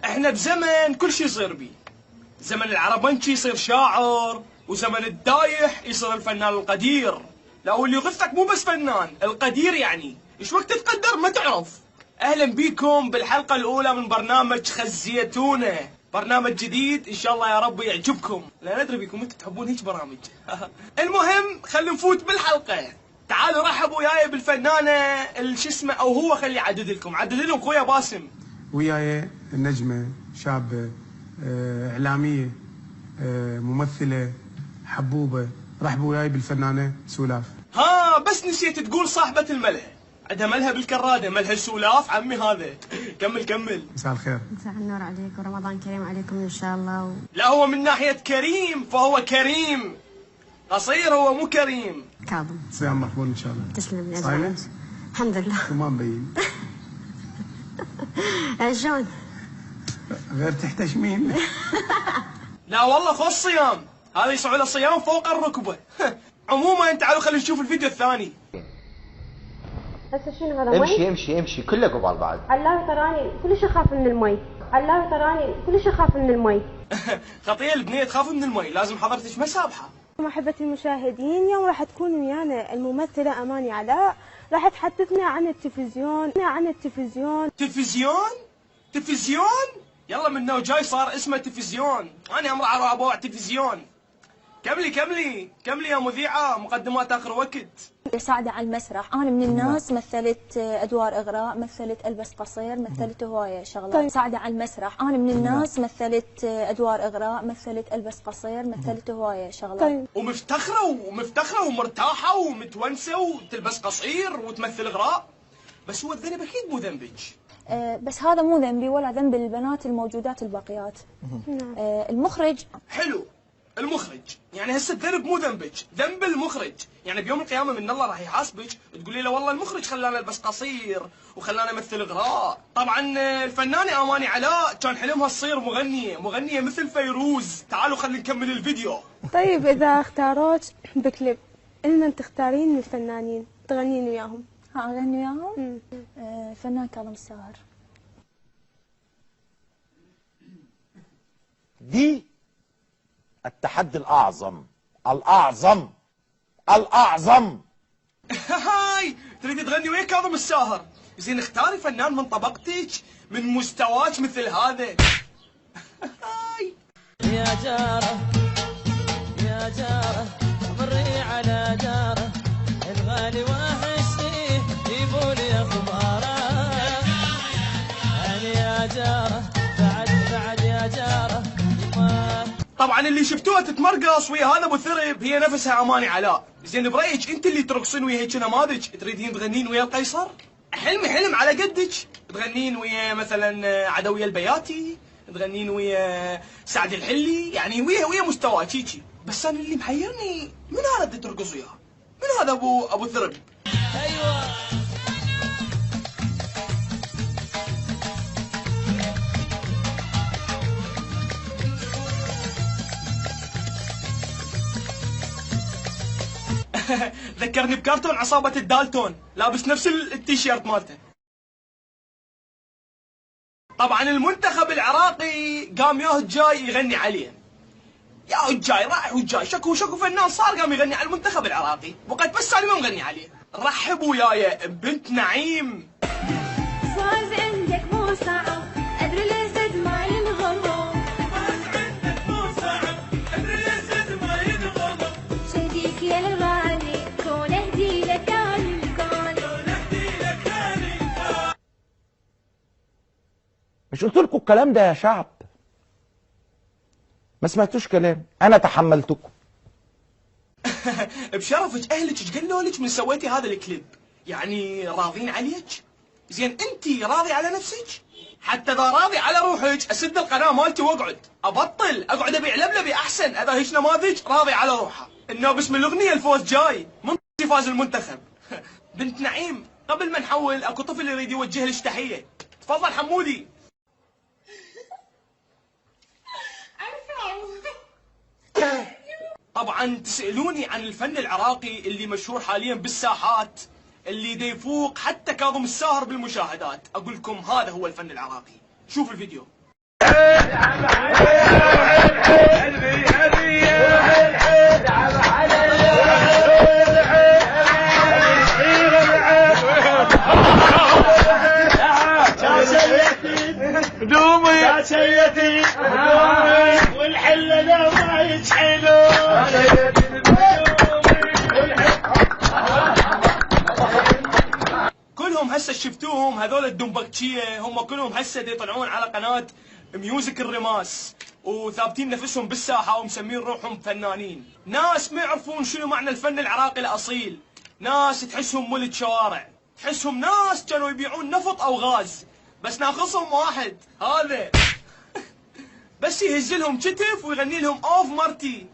احنا بزمن كل شيء يصير بيه. زمن العربنجي يصير شاعر، وزمن الدايح يصير الفنان القدير. لا، واللي يغثك مو بس فنان، القدير يعني ايش وقت تقدر ما تعرف. اهلا بيكم بالحلقة الاولى من برنامج خزيتونا، برنامج جديد ان شاء الله يا رب يعجبكم. لا ندري بيكم انتم تحبون هيك برامج. المهم خلينا نفوت بالحلقة. تعالوا رحبوا وياي بالفنانة شو اسمه، او هو خلي يعدد لكم، عدد لهم خويا باسم. وياي النجمة شابة، إعلامية، ممثلة، حبوبة. رحبوا وياي بالفنانة سولاف. ها بس نسيت تقول صاحبة الملهى، عندها ملهى بالكرادة، ملهى سولاف عمي هذا. كمل. مساء الخير. مساء النور عليك ورمضان كريم عليكم ان شاء الله. لا هو من ناحية كريم فهو كريم، قصير هو مو كريم. كاظم صيام مقبول إن شاء الله. تسلم يا صايمة؟ زلمة. الحمد لله. وما مبين. شلون؟ غير تحتشمين. لا والله خذ صيام، هذا يسوي له صيام فوق الركبة. عموما تعالوا خلينا نشوف الفيديو الثاني. هسه شنو هذا مي؟ امشي كله قبال بعض. علاوي تراني كلش اخاف من المي، علاوي تراني كلش اخاف من المي. خطية البنية تخاف من المي، لازم حضرتك مسابحة. محبة المشاهدين، اليوم راح تكون ويانا الممثلة أماني علاء، راح تحدثنا عن التلفزيون. تلفزيون؟ يلا منه وجاي صار اسمه تلفزيون، أنا أمر أروح أبوع تلفزيون. كملي يا مذيعة، مقدمات آخر وقت. ساعدة على المسرح، أنا من الناس مثلت أدوار إغراء، مثلت ألبس قصير، مثلت هواية شغلات. طيب. ساعدة على المسرح، أنا من الناس مثلت أدوار إغراء، مثلت ألبس قصير، مثلت هواية شغلات. طيب. ومفتخرة ومرتاحة ومتونسة وتلبس قصير وتمثل إغراء، بس هو الذنب أكيد مو ذنبك. بس هذا مو ذنبي ولا ذنب البنات الموجودات الباقيات. المخرج. حلو، المخرج يعني هسه الذنب مو ذنبك، ذنب المخرج. يعني بيوم القيامه من الله راح يحاسبك تقولي له والله المخرج خلانا البس قصير وخلانا امثل اغراء. طبعا الفنانه اماني علاء كان حلمها تصير مغنيه مثل فيروز. تعالوا خلينا نكمل الفيديو. طيب إذا اختاروك بكليب، من تختارين من الفنانين تغنين وياهم؟ أغني وياهم؟ فنان كاظم الساهر. دي التحدي الأعظم. هاي تريد تغني ويا كاظم الساهر؟ زين اختاري فنان من طبقتك، من مستواك مثل هذا. هاي يا جاره مري على جاره الغالي وحشتيه يبولي اخباره. يا جاره بعد يا جاره. طبعا اللي شفتوها تتمرقص ويا هذا ابو ثرب هي نفسها اماني علاء. زين برايك انت اللي ترقصين ويا هيك نماذج تريدين تغنين ويا القيصر؟ حلم على قدك، تغنين ويا مثلا عدوية البياتي، تغنين ويا سعد الحلي، يعني ويا مستواك هيجي. بس انا اللي محيرني من هذا اللي ترقص وياه؟ من هذا ابو ثرب؟ ايوه ذكرني بكرتون عصابة الدالتون، لابس نفس التيشيرت مالته. طبعا المنتخب العراقي قام ياه الجاي يغني عليه. يا الجاي رايح والجاي شكو فنان صار قام يغني على المنتخب العراقي، وقت بس انا ما مغني عليه. رحبوا وياي بنت نعيم. فاز عندك مو صعب، ادري الاسد ما ينغلب. شديك يا الغالي كون اهدي لك الكون. مش قلت لكم الكلام ده يا شعب؟ ما سمعتوش كلام، انا تحملتكم. بشرفك اهلك ايش قالوا لك من سويتي هذا الكليب؟ يعني راضين عليك؟ زين انت راضي على نفسك؟ حتى اذا راضي على روحك اسد القناه مالتي واقعد اقعد ابيع لبلبي احسن. اذا هيك نماذج راضي على روحها انه باسم الاغنيه الفوز جاي من فاز المنتخب. بنت نعيم قبل ما نحول اكو طفل يريد يوجه لك تحيه. تفضل حمودي. طبعا تسألوني عن الفن العراقي اللي مشهور حاليا بالساحات، اللي دا يفوق حتى كاظم الساهر بالمشاهدات. اقول لكم هذا هو الفن العراقي. شوف الفيديو. دومي يا سيدي والحلة لا ما يتحلوا. كلهم هسه شفتوهم هذول الدنبكشية، هم كلهم هسه يطلعون على قناة ميوزك الرماس وثابتين نفسهم بالساحة ومسمين روحهم فنانين. ناس ما يعرفون شنو معنى الفن العراقي الأصيل، ناس تحسهم ملت شوارع، تحسهم ناس كانوا يبيعون نفط أو غاز، بس ناقصهم واحد هذا بس يهز لهم كتف ويغني لهم اوف مارتي.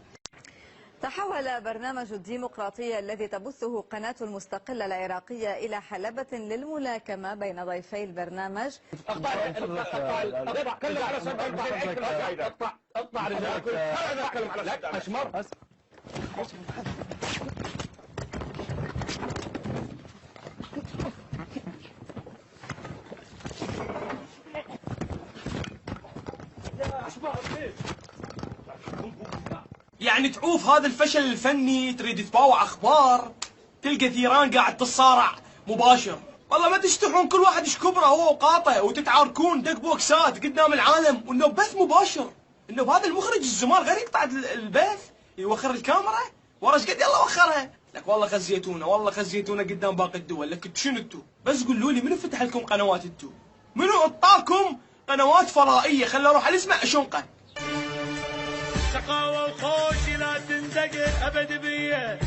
تحول برنامج الديمقراطية الذي تبثه قناة المستقلة العراقية إلى حلبة للملاكمة بين ضيفي البرنامج. يعني تعوف هذا الفشل الفني تريد تباوع اخبار، تلقى ثيران قاعد تتصارع مباشر. والله ما تستحون كل واحد ايش كبره هو وقاطه وتتعاركون دق بوكسات قدام العالم، وانه بث مباشر، انه بهذا المخرج الزمان غير يقطع البث يوخر الكاميرا ورا ايش قد يلا وخرها. لك والله خزيتونا، والله خزيتونا قدام باقي الدول. لك شنو انتو؟ بس قولوا لي منو فتح لكم قنوات انتو؟ منو اعطاكم قنوات فضائيه؟ خلنا اروح اسمع اشنقه. شقاوة وخوش لا تندق ابد بيه،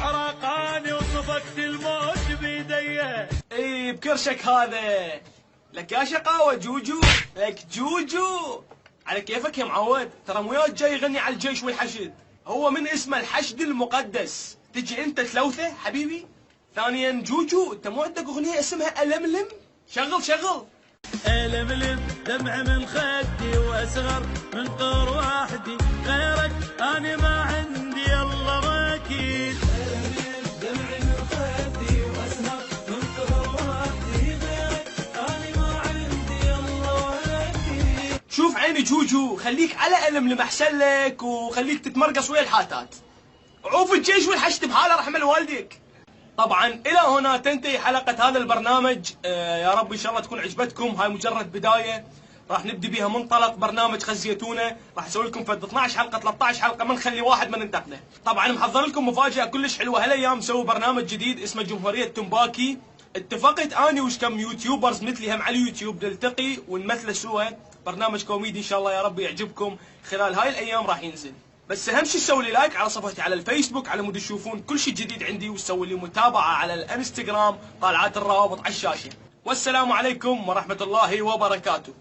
عراقاني وصفقت الموت بيديه. اي بكرشك هذا. لك يا شقاوة جوجو، لك جوجو على كيفك يا معود، ترى مو جاي يغني على الجيش والحشد، هو من اسمه الحشد المقدس، تجي انت تلوثه حبيبي؟ ثانيا جوجو انت مو عندك اغنية اسمها ألملم؟ شغل ألملم دمع من خدي واصغر من طور وحدي، غيرك انا ما عندي الله وكيل. ألملم دمع من خدي واصغر من طور وحدي، غيرك انا ما عندي الله وكيل. شوف عيني جوجو، خليك على ألملم احسن لك، وخليك تتمرقص ويا الحاتات. عوف الجيش والحشد بحاله رحمة والديك. طبعا الى هنا تنتهي حلقة هذا البرنامج، يا رب ان شاء الله تكون عجبتكم. هاي مجرد بداية، راح نبدي بها منطلق برنامج خزيتونا، راح اسوي لكم فد 12 حلقة 13 حلقة ما نخلي واحد ما ننتقده. طبعا محضر لكم مفاجأة كلش حلوة هالايام، مسوي برنامج جديد اسمه جمهورية تنباكي. اتفقت اني وش كم يوتيوبرز مثلي هم على اليوتيوب نلتقي ونمثله سوا، برنامج كوميدي ان شاء الله يا رب يعجبكم. خلال هاي الايام راح ينزل، بس اهم شيء تسوي لي لايك على صفحتي على الفيسبوك على مود تشوفون كل شيء جديد عندي، وتسوي لي متابعة على الانستغرام، طالعات الروابط على الشاشة. والسلام عليكم ورحمة الله وبركاته.